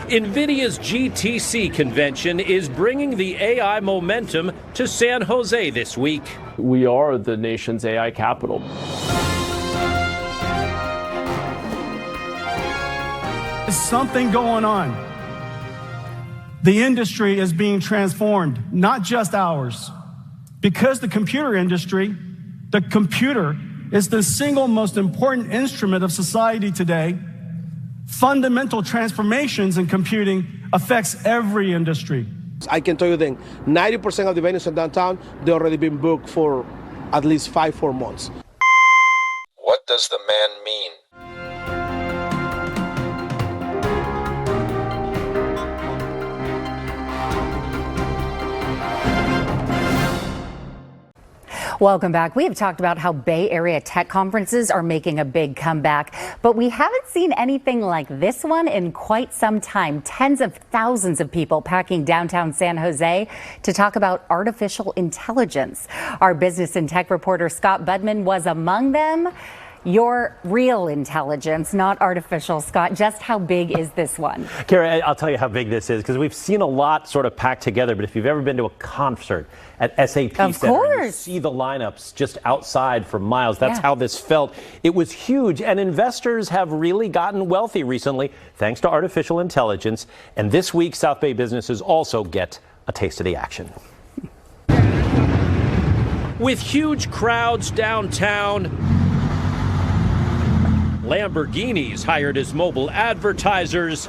NVIDIA's GTC convention is bringing the AI momentum to San Jose this week. We are the nation's AI capital. There's something going on. The industry is being transformed, not just ours. Because the computer industry, the computer is the single most important instrument of society today. Fundamental transformations in computing affects every industry. I can tell you that 90% of the venues in downtown, they've already been booked for at least 4 months. What does the man mean? Welcome back. We have talked about how Bay Area tech conferences are making a big comeback, but we haven't seen anything like this one in quite some time. Tens of thousands of people packing downtown San Jose to talk about artificial intelligence. Our business and tech reporter Scott Budman was among them. Your real intelligence, not artificial. Scott, just how big is this one? Kara, I'll tell you how big this is because we've seen a lot sort of packed together. But if you've ever been to a concert at SAP Center, you see the lineups just outside for miles. That's how this felt. It was huge. And investors have really gotten wealthy recently thanks to artificial intelligence. And this week, South Bay businesses also get a taste of the action. With huge crowds downtown, Lamborghinis hired as mobile advertisers,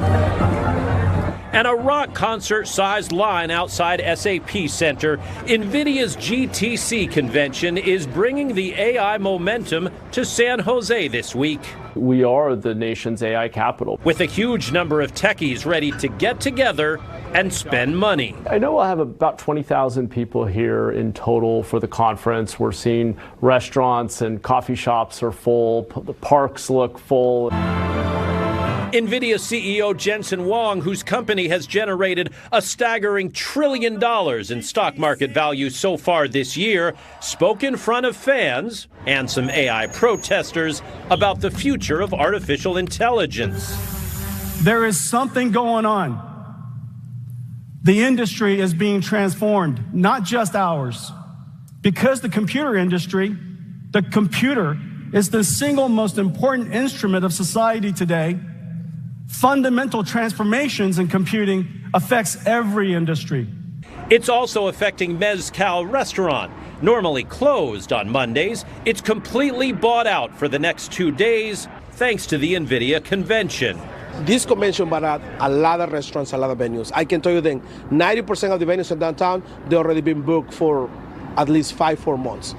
and a rock concert-sized line outside SAP Center, NVIDIA's GTC convention is bringing the AI momentum to San Jose this week. We are the nation's AI capital. With a huge number of techies ready to get together and spend money. I know we'll have about 20,000 people here in total for the conference. We're seeing restaurants and coffee shops are full. The parks look full. NVIDIA CEO Jensen Huang, whose company has generated a staggering $1 trillion in stock market value so far this year, spoke in front of fans and some AI protesters about the future of artificial intelligence. There is something going on. The industry is being transformed, not just ours. Because the computer industry, the computer is the single most important instrument of society today. Fundamental transformations in computing affects every industry. It's also affecting Mezcal Restaurant. Normally closed on Mondays, it's completely bought out for the next 2 days thanks to the NVIDIA convention. This convention brought out a lot of restaurants, a lot of venues. I can tell you that 90% of the venues in downtown, they've already been booked for at least 4 months.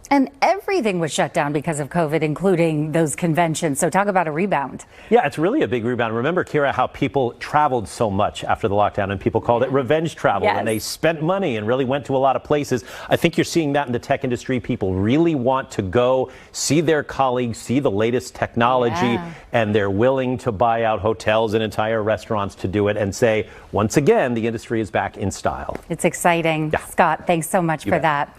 And everything was shut down because of COVID, including those conventions. So talk about a rebound. Yeah, it's really a big rebound. Remember, Kira, how people traveled so much after the lockdown and people called it revenge travel. And they spent money and really went to a lot of places. I think you're seeing that in the tech industry. People really want to go see their colleagues, see the latest technology, and they're willing to buy out hotels and entire restaurants to do it and say, once again, the industry is back in style. It's exciting. Scott, thanks so much for that.